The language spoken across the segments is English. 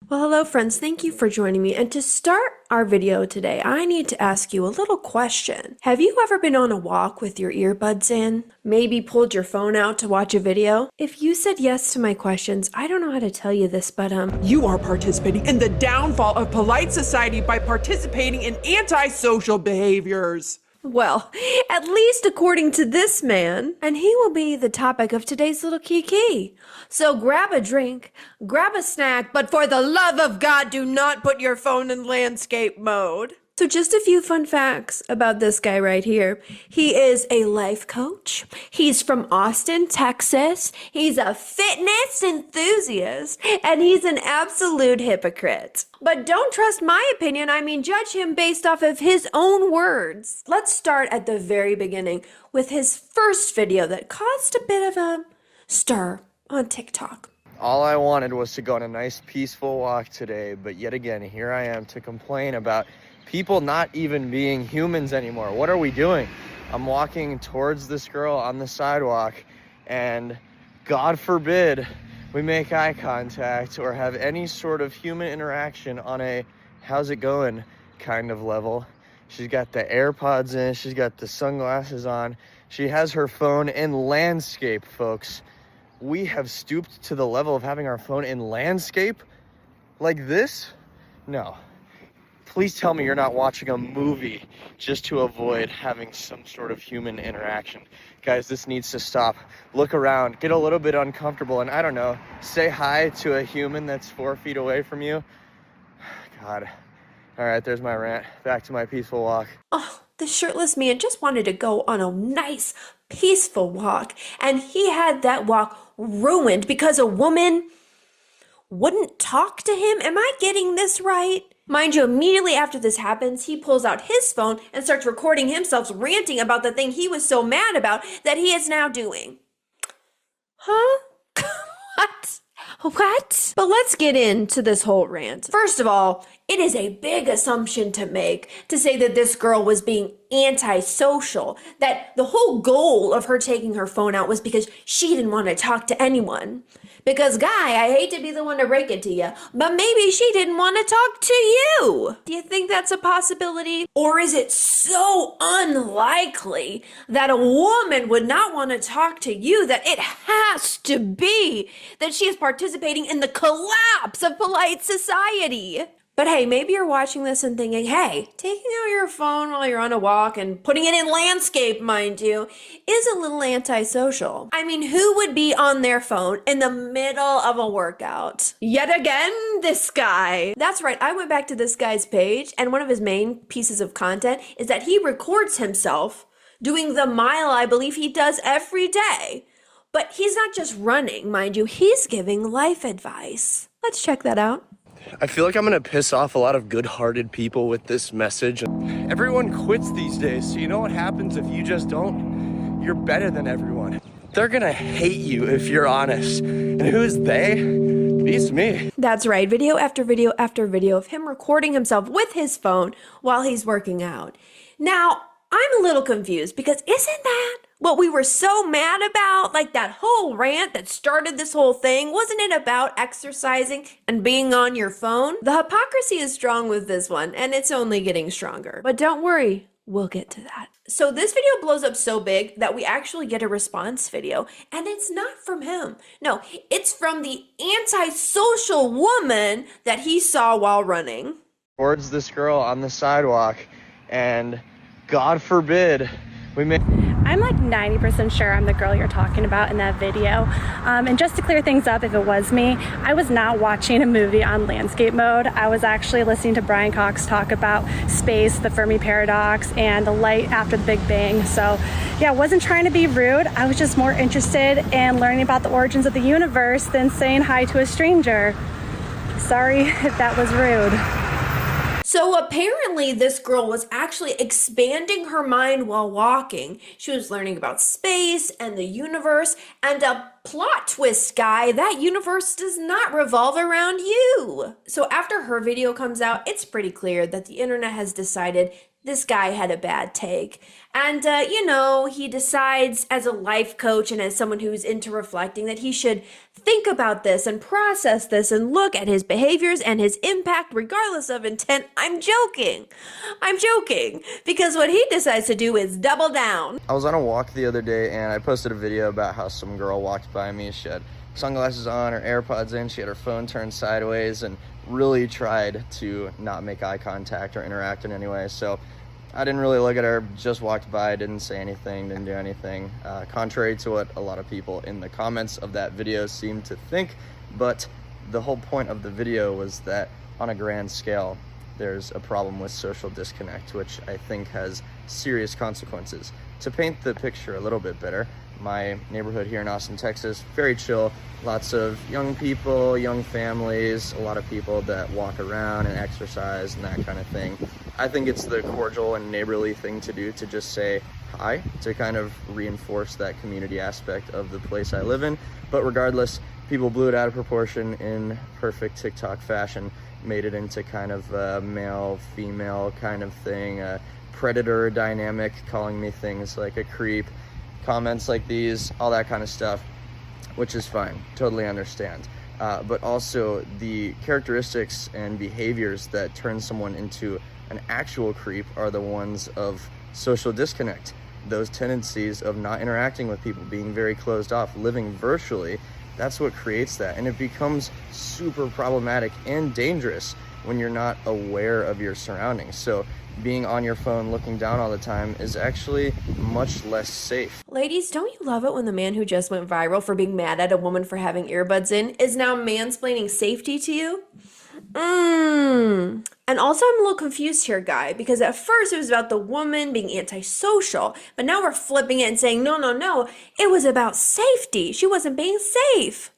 Well, hello friends, thank you for joining me. And to start our video today, I need to ask you a little question. Have you ever been on a walk with your earbuds in? Maybe pulled your phone out to watch a video? If you said yes to my questions, I don't know how to tell you this, but You are participating in the downfall of polite society by participating in antisocial behaviors. well, at least according to this man, and he will be the topic of today's little kiki. So grab a drink, grab a snack, but for the love of God, do not put your phone in landscape mode. So just a few fun facts about this guy right here. He is a life coach. He's from Austin, Texas. He's a fitness enthusiast, and he's an absolute hypocrite. But don't trust my opinion. I mean, judge him based off of his own words. Let's start at the very beginning with his first video that caused a bit of a stir on TikTok. All I wanted was to go on a nice peaceful walk today, but yet again, here I am to complain about people not even being humans anymore. What are we doing? I'm walking towards this girl on the sidewalk, and God forbid we make eye contact or have any sort of human interaction on a how's it going kind of level. She's got the AirPods in, she's got the sunglasses on, she has her phone in landscape, folks. We have stooped to the level of having our phone in landscape like this? No. Please tell me you're not watching a movie just to avoid having some sort of human interaction. Guys, this needs to stop. Look around, get a little bit uncomfortable, and I don't know, say hi to a human that's 4 feet away from you. God. All right, there's my rant. Back to my peaceful walk. Oh, the shirtless man just wanted to go on a nice, peaceful walk, and he had that walk ruined because a woman wouldn't talk to him. Am I getting this right? Mind you, immediately after this happens, he pulls out his phone and starts recording himself ranting about the thing he was so mad about that he is now doing. Huh? What? What? But let's get into this whole rant. First of all, it is a big assumption to make to say that this girl was being antisocial, that the whole goal of her taking her phone out was because she didn't want to talk to anyone. Because, guy, I hate to be the one to break it to you, but maybe she didn't want to talk to you. Do you think that's a possibility? Or is it so unlikely that a woman would not want to talk to you that it has to be that she is participating in the collapse of polite society? But hey, maybe you're watching this and thinking, hey, taking out your phone while you're on a walk and putting it in landscape, mind you, is a little antisocial. I mean, who would be on their phone in the middle of a workout? Yet again, this guy. That's right, I went back to this guy's page, and one of his main pieces of content is that he records himself doing the mile I believe he does every day. But he's not just running, mind you, he's giving life advice. Let's check that out. I feel like I'm gonna piss off a lot of good-hearted people with this message. Everyone quits these days, so you know what happens if you just don't? You're better than everyone. They're gonna hate you if you're honest. And who's they? Beats me. That's right, video after video after video of him recording himself with his phone while he's working out. Now, I'm a little confused because isn't that what we were so mad about? Like that whole rant that started this whole thing, wasn't it about exercising and being on your phone? The hypocrisy is strong with this one, and it's only getting stronger. But don't worry, we'll get to that. So this video blows up so big that we actually get a response video, and it's not from him. No, it's from the antisocial woman that he saw while running. Towards this girl on the sidewalk, and God forbid we make... I'm like 90% sure I'm the girl you're talking about in that video. And just to clear things up, if it was me, I was not watching a movie on landscape mode. I was actually listening to Brian Cox talk about space, the Fermi paradox, and the light after the Big Bang. So yeah, I wasn't trying to be rude. I was just more interested in learning about the origins of the universe than saying hi to a stranger. Sorry if that was rude. So apparently this girl was actually expanding her mind while walking. She was learning about space and the universe, and a plot twist, guy, that universe does not revolve around you. So after her video comes out, it's pretty clear that the internet has decided this guy had a bad take. And, he decides as a life coach and as someone who's into reflecting that he should think about this and process this and look at his behaviors and his impact regardless of intent. I'm joking. Because what he decides to do is double down. I was on a walk the other day and I posted a video about how some girl walked by me. She had sunglasses on, her AirPods in, she had her phone turned sideways and really tried to not make eye contact or interact in any way. So I didn't really look at her, just walked by, didn't say anything, didn't do anything, contrary to what a lot of people in the comments of that video seemed to think. But the whole point of the video was that on a grand scale, there's a problem with social disconnect, which I think has serious consequences. To paint the picture a little bit better, my neighborhood here in Austin, Texas, very chill, lots of young people, young families, a lot of people that walk around and exercise and that kind of thing. I think it's the cordial and neighborly thing to do to just say hi, to kind of reinforce that community aspect of the place I live in. But regardless, people blew it out of proportion in perfect TikTok fashion, made it into kind of a male-female kind of thing, a predator dynamic, calling me things like a creep, comments like these, all that kind of stuff, which is fine, totally understand. But also the characteristics and behaviors that turn someone into an actual creep are the ones of social disconnect. Those tendencies of not interacting with people, being very closed off, living virtually, that's what creates that. And it becomes super problematic and dangerous when you're not aware of your surroundings. So being on your phone looking down all the time is actually much less safe. Ladies, don't you love it when the man who just went viral for being mad at a woman for having earbuds in is now mansplaining safety to you? And also I'm a little confused here, guy, because at first it was about the woman being antisocial, but now we're flipping it and saying, no, it was about safety. She wasn't being safe.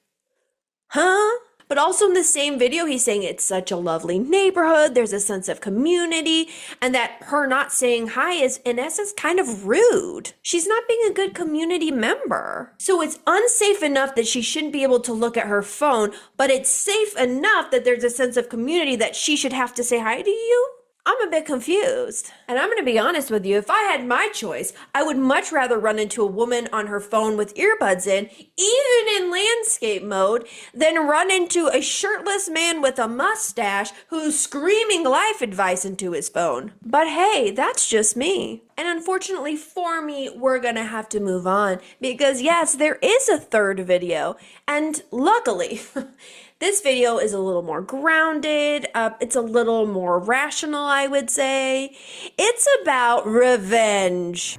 Huh? But also in the same video, he's saying it's such a lovely neighborhood, there's a sense of community, and that her not saying hi is, in essence, kind of rude. She's not being a good community member. So it's unsafe enough that she shouldn't be able to look at her phone, but it's safe enough that there's a sense of community that she should have to say hi to you? I'm a bit confused. And I'm going to be honest with you, if I had my choice, I would much rather run into a woman on her phone with earbuds in, even in landscape mode, than run into a shirtless man with a mustache who's screaming life advice into his phone. But hey, that's just me. And unfortunately for me, we're gonna have to move on because yes, there is a third video. And luckily, this video is a little more grounded. It's a little more rational, I would say. It's about revenge.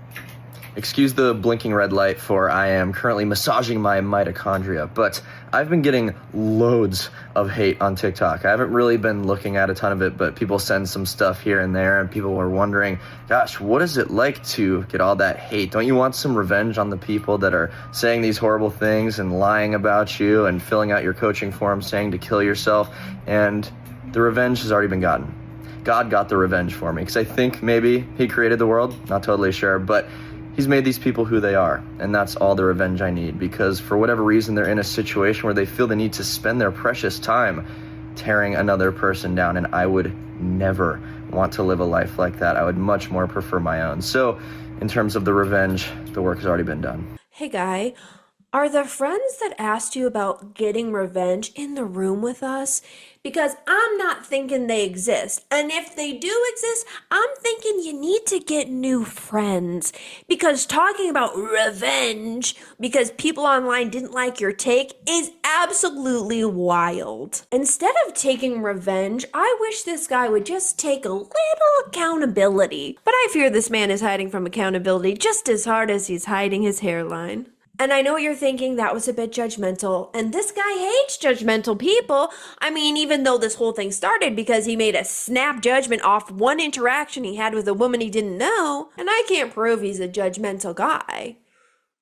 Excuse the blinking red light, for I am currently massaging my mitochondria, but I've been getting loads of hate on TikTok. I haven't really been looking at a ton of it, but people send some stuff here and there, and people are wondering, gosh, what is it like to get all that hate? Don't you want some revenge on the people that are saying these horrible things and lying about you and filling out your coaching form saying to kill yourself? And the revenge has already been gotten. God got the revenge for me, because I think maybe he created the world, not totally sure, but he's made these people who they are, and that's all the revenge I need, because for whatever reason, they're in a situation where they feel the need to spend their precious time tearing another person down, and I would never want to live a life like that. I would much more prefer my own. So in terms of the revenge, the work has already been done. Hey, guy, are the friends that asked you about getting revenge in the room with us? Because I'm not thinking they exist. And if they do exist, I'm thinking you need to get new friends. Because talking about revenge because people online didn't like your take is absolutely wild. Instead of taking revenge, I wish this guy would just take a little accountability. But I fear this man is hiding from accountability just as hard as he's hiding his hairline. And I know what you're thinking, that was a bit judgmental. And this guy hates judgmental people. I mean, even though this whole thing started because he made a snap judgment off one interaction he had with a woman he didn't know. And I can't prove he's a judgmental guy.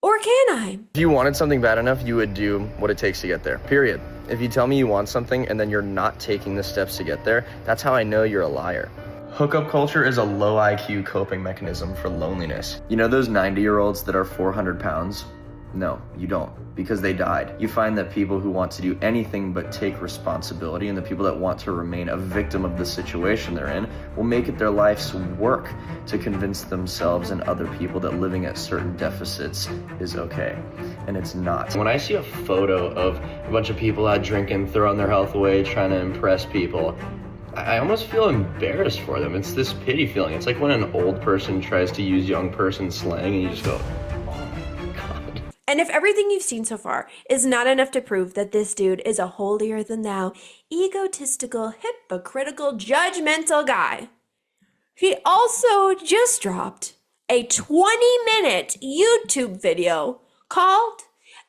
Or can I? If you wanted something bad enough, you would do what it takes to get there, period. If you tell me you want something and then you're not taking the steps to get there, that's how I know you're a liar. Hookup culture is a low IQ coping mechanism for loneliness. You know those 90-year-olds that are 400 pounds? No, you don't, because they died. You find that people who want to do anything but take responsibility, and the people that want to remain a victim of the situation they're in, will make it their life's work to convince themselves and other people that living at certain deficits is okay. And it's not. When I see a photo of a bunch of people out drinking, throwing their health away, trying to impress people, I almost feel embarrassed for them. It's this pity feeling. It's like when an old person tries to use young person slang and you just go, and if everything you've seen so far is not enough to prove that this dude is a holier-than-thou, egotistical, hypocritical, judgmental guy, he also just dropped a 20-minute YouTube video called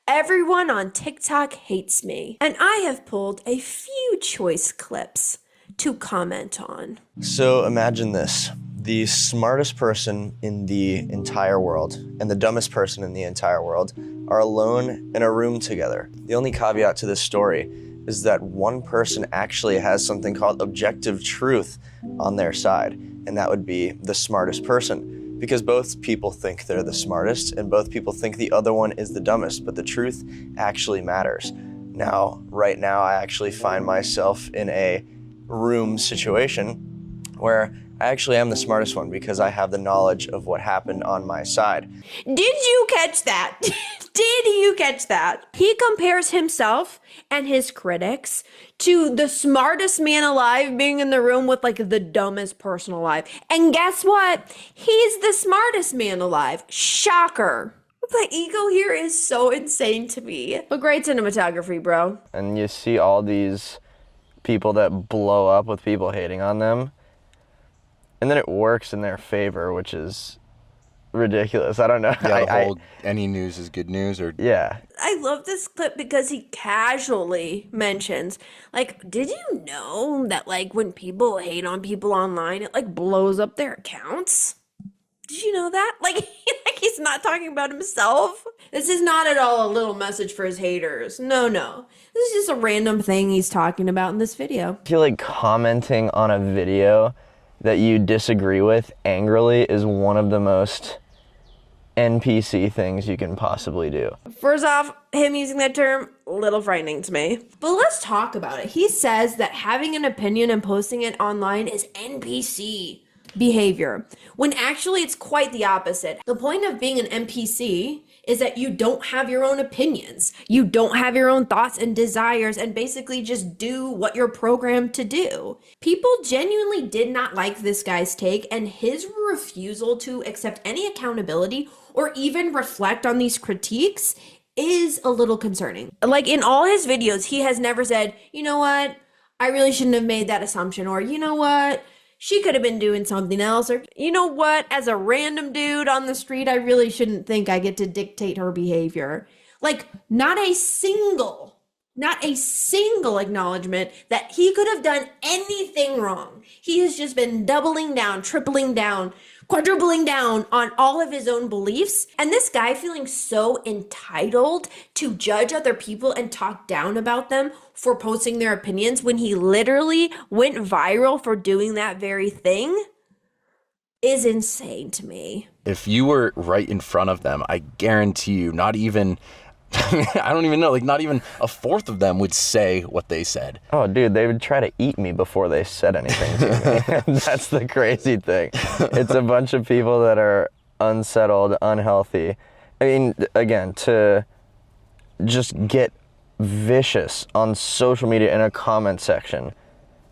Everyone on TikTok Hates Me. And I have pulled a few choice clips to comment on. So imagine this. The smartest person in the entire world and the dumbest person in the entire world are alone in a room together. The only caveat to this story is that one person actually has something called objective truth on their side, and that would be the smartest person, because both people think they're the smartest and both people think the other one is the dumbest, but the truth actually matters. Now, right now, I actually find myself in a room situation where I actually am the smartest one because I have the knowledge of what happened on my side. Did you catch that? Did you catch that? He compares himself and his critics to the smartest man alive being in the room with like the dumbest person alive. And guess what? He's the smartest man alive. Shocker. The ego here is so insane to me. But great cinematography, bro. And you see all these people that blow up with people hating on them, and then it works in their favor, which is ridiculous. I don't know. Yeah, the whole any news is good news, or yeah. I love this clip because he casually mentions, like, did you know that, like, when people hate on people online, it, like, blows up their accounts? Did you know that? Like he's not talking about himself. This is not at all a little message for his haters. No. This is just a random thing he's talking about in this video. I feel like commenting on a video that you disagree with angrily is one of the most NPC things you can possibly do. First off, him using that term, a little frightening to me. But let's talk about it. He says that having an opinion and posting it online is NPC behavior, when actually it's quite the opposite. The point of being an NPC is that you don't have your own opinions. You don't have your own thoughts and desires and basically just do what you're programmed to do. People genuinely did not like this guy's take, and his refusal to accept any accountability or even reflect on these critiques is a little concerning. Like in all his videos, he has never said, you know what, I really shouldn't have made that assumption, or you know what, she could have been doing something else, or you know what, as a random dude on the street, I really shouldn't think I get to dictate her behavior. Like, not a single acknowledgement that he could have done anything wrong. He has just been doubling down, tripling down, quadrupling down on all of his own beliefs. And this guy feeling so entitled to judge other people and talk down about them for posting their opinions when he literally went viral for doing that very thing is insane to me. if you were right in front of them, I guarantee you, not even, I don't even know, like not even a fourth of them would say what they said. Oh, dude, they would try to eat me before they said anything to me. That's the crazy thing. It's a bunch of people that are unsettled, unhealthy. I mean, again, to just get vicious on social media in a comment section,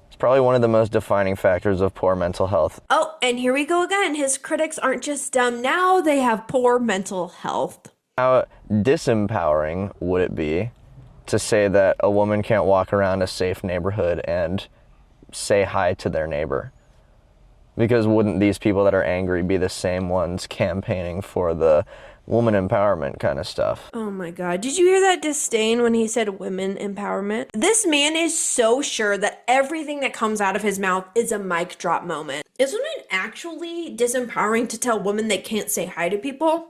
it's probably one of the most defining factors of poor mental health. Oh, and here we go again. His critics aren't just dumb now, they have poor mental health. How disempowering would it be to say that a woman can't walk around a safe neighborhood and say hi to their neighbor? Because wouldn't these people that are angry be the same ones campaigning for the woman empowerment kind of stuff? Oh my God. Did you hear that disdain when he said women empowerment? This man is so sure that everything that comes out of his mouth is a mic drop moment. Isn't it actually disempowering to tell women they can't say hi to people?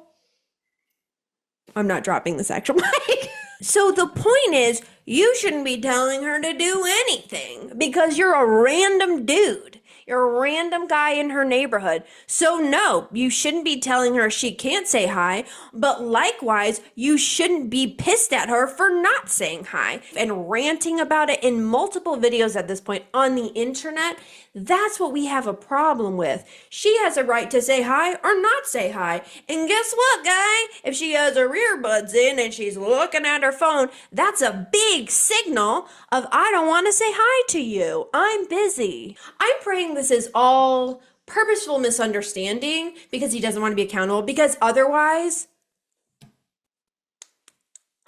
I'm not dropping this actual mic. So the point is, you shouldn't be telling her to do anything because you're a random dude. You're a random guy in her neighborhood. So no, you shouldn't be telling her she can't say hi, but likewise, you shouldn't be pissed at her for not saying hi and ranting about it in multiple videos at this point on the internet. That's what we have a problem with. She has a right to say hi or not say hi. And guess what, guy? If she has her earbuds in and she's looking at her phone, that's a big signal of I don't want to say hi to you. I'm busy. I'm praying this is all purposeful misunderstanding because he doesn't want to be accountable, because otherwise,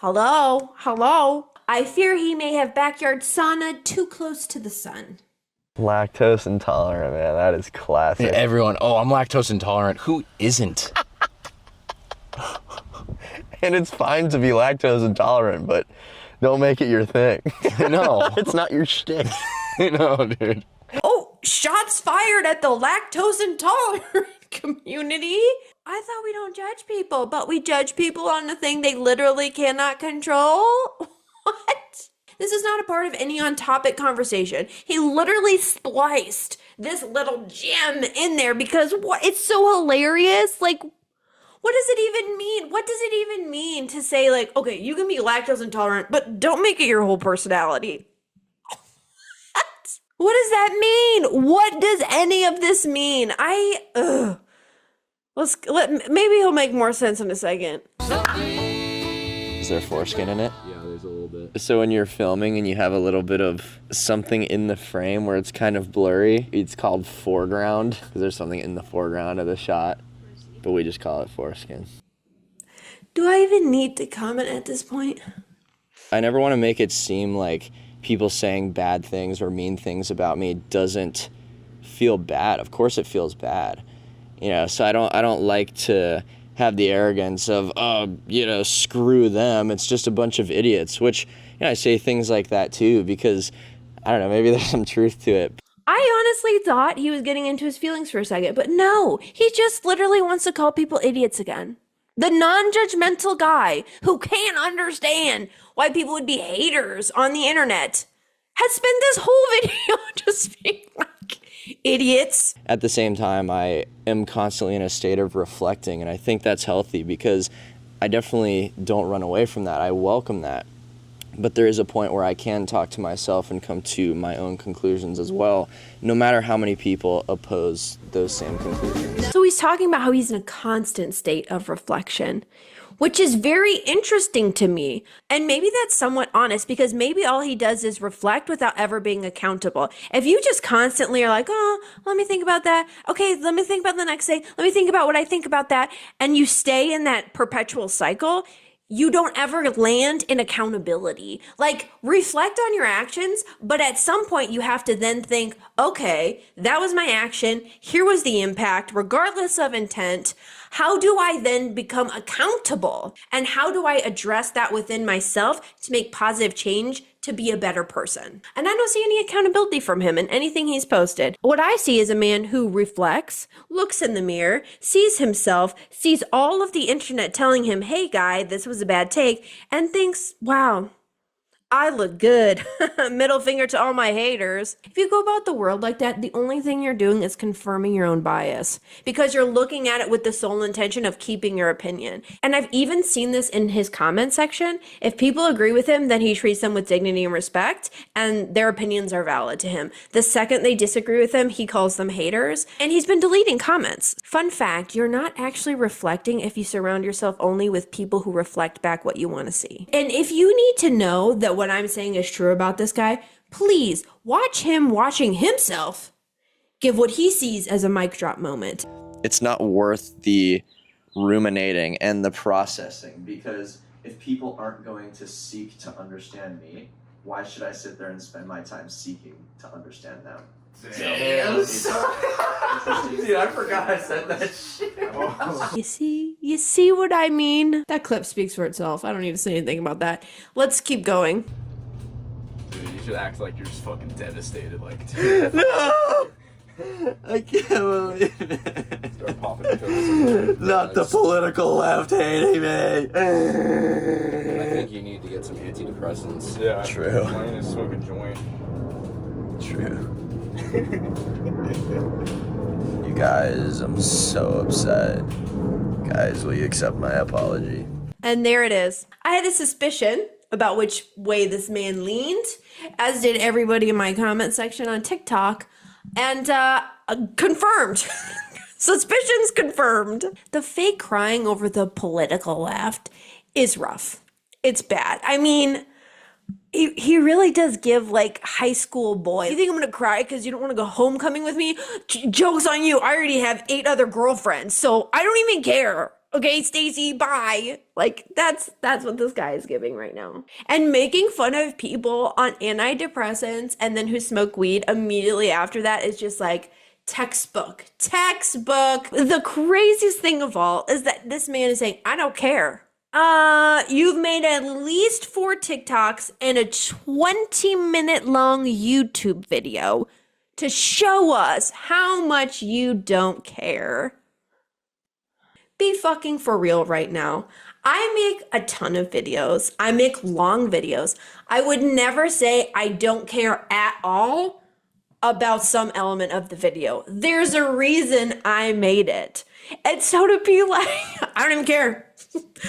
hello, I fear he may have backyard sauna too close to the sun. Lactose intolerant, man. That is classic. Yeah, everyone, I'm lactose intolerant. Who isn't? And it's fine to be lactose intolerant, but don't make it your thing. No. It's not your shtick. No, dude. Oh, shots fired at the lactose intolerant community. I thought we don't judge people, but we judge people on the thing they literally cannot control. What? This is not a part of any on-topic conversation. He literally spliced this little gem in there because what? It's so hilarious. Like, what does it even mean? What does it even mean to say, like, okay, you can be lactose intolerant, but don't make it your whole personality? What does that mean? What does any of this mean? Maybe he'll make more sense in a second. Is there foreskin in it? Yeah, there's a little bit. So when you're filming and you have a little bit of something in the frame where it's kind of blurry, it's called foreground, because there's something in the foreground of the shot, but we just call it foreskin. Do I even need to comment at this point? I never want to make it seem like people saying bad things or mean things about me doesn't feel bad. Of course it feels bad. So I don't like to have the arrogance of, screw them. It's just a bunch of idiots, which, I say things like that too, because, I don't know, maybe there's some truth to it. I honestly thought he was getting into his feelings for a second, but no, he just literally wants to call people idiots again. The non-judgmental guy who can't understand why people would be haters on the internet has spent this whole video just being like idiots. At the same time, I am constantly in a state of reflecting, and I think that's healthy because I definitely don't run away from that. I welcome that. But there is a point where I can talk to myself and come to my own conclusions as well, no matter how many people oppose those same conclusions. So he's talking about how he's in a constant state of reflection, which is very interesting to me. And maybe that's somewhat honest, because maybe all he does is reflect without ever being accountable. If you just constantly are like, oh, let me think about that. Okay, let me think about the next thing. Let me think about what I think about that. And you stay in that perpetual cycle, you don't ever land in accountability. Like, reflect on your actions, but at some point you have to then think, okay, that was my action. Here was the impact, regardless of intent. How do I then become accountable? And how do I address that within myself to make positive change to be a better person? And I don't see any accountability from him in anything he's posted. What I see is a man who reflects, looks in the mirror, sees himself, sees all of the internet telling him, hey guy, this was a bad take, and thinks, wow, I look good. Middle finger to all my haters. If you go about the world like that, the only thing you're doing is confirming your own bias, because you're looking at it with the sole intention of keeping your opinion. And I've even seen this in his comment section. If people agree with him, then he treats them with dignity and respect, and their opinions are valid to him. The second they disagree with him, he calls them haters, and he's been deleting comments. Fun fact, you're not actually reflecting if you surround yourself only with people who reflect back what you want to see. And if you need to know that what I'm saying is true about this guy, please watch him watching himself give what he sees as a mic drop moment. It's not worth the ruminating and the processing, because if people aren't going to seek to understand me, why should I sit there and spend my time seeking to understand them? Damn. Dude, I forgot I said that shit. You see what I mean? That clip speaks for itself. I don't need to say anything about that. Let's keep going. Dude, you should act like you're just fucking devastated, like, No! I can't believe it. start popping pills. Not the political left hating me. I think you need to get some antidepressants. Yeah. True. Mine is smoke a joint. True. You guys, I'm so upset. Guys, will you accept my apology? And there it is. I had a suspicion about which way this man leaned, as did everybody in my comment section on TikTok, and confirmed. Suspicions confirmed. The fake crying over the political left is rough. It's bad. I mean, he really does give like high school boy. You think I'm gonna cry because you don't want to go homecoming with me? Joke's on you. I already have 8 other girlfriends, so I don't even care. Okay, Stacy, bye. Like, that's what this guy is giving right now. And making fun of people on antidepressants and then who smoke weed immediately after that is just like textbook. The craziest thing of all is that this man is saying, I don't care. You've made at least 4 TikToks and a 20-minute long YouTube video to show us how much you don't care. Be fucking for real right now. I make a ton of videos. I make long videos. I would never say I don't care at all about some element of the video. There's a reason I made it. And so to be like, I don't even care.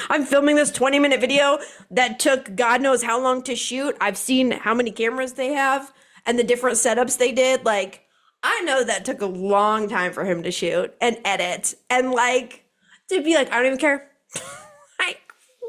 I'm filming this 20-minute video that took God knows how long to shoot. I've seen how many cameras they have and the different setups they did. Like, I know that took a long time for him to shoot and edit. And like, to be like, I don't even care. Like,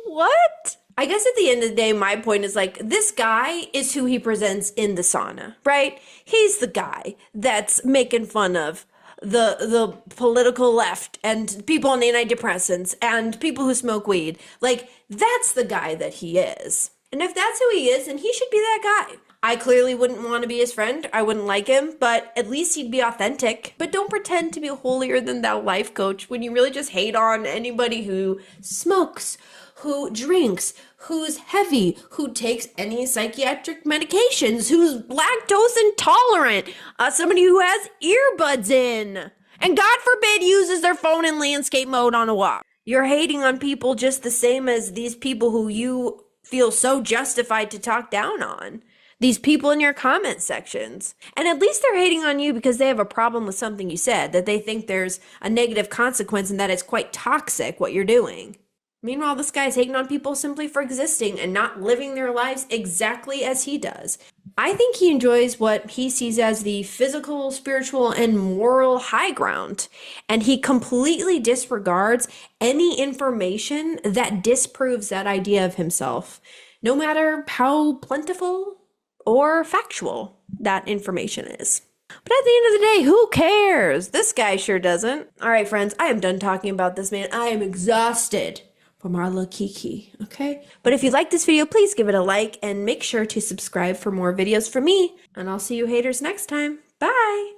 what? I guess at the end of the day, my point is like, this guy is who he presents in the sauna, right? He's the guy that's making fun of the political left and people on antidepressants and people who smoke weed. Like, that's the guy that he is. And if that's who he is, then he should be that guy. I clearly wouldn't want to be his friend. I wouldn't like him, but at least he'd be authentic. But don't pretend to be a holier than thou life coach when you really just hate on anybody who smokes, who drinks, who's heavy, who takes any psychiatric medications, who's lactose intolerant, somebody who has earbuds in, and God forbid uses their phone in landscape mode on a walk. You're hating on people just the same as these people who you feel so justified to talk down on. These people in your comment sections. And at least they're hating on you because they have a problem with something you said, that they think there's a negative consequence and that it's quite toxic what you're doing. Meanwhile, this guy's hating on people simply for existing and not living their lives exactly as he does. I think he enjoys what he sees as the physical, spiritual, and moral high ground. And he completely disregards any information that disproves that idea of himself, no matter how plentiful or factual that information is. But at the end of the day, who cares? This guy sure doesn't. All right, friends, I am done talking about this man. I am exhausted from our little Kiki, okay? But if you like this video, please give it a like and make sure to subscribe for more videos from me. And I'll see you haters next time. Bye!